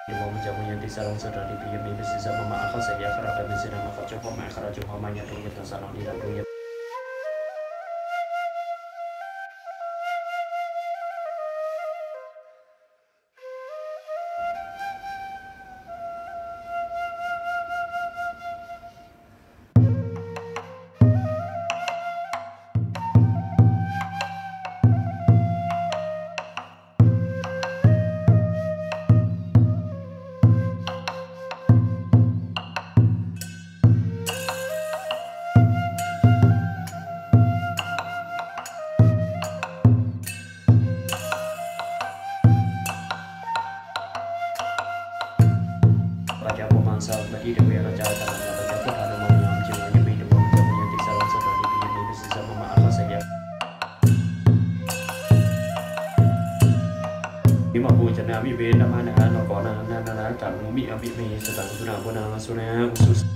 Ibu menjamu yang di salon saudara di biaya mimpi sisa mama akal saya kerap mesin nama kau coba mak kerap coba mamanya dulu kita salon di dulu ya. Baca pemansal tadi dia punya raja tanah baca pun ada mau yang jiwa yang hidup menjamu yang di salon saudara di biaya mimpi sisa mama akal saya. Ima bu jana mi be nama na no kona na na na kan mi abi me sedang guna guna masuna usus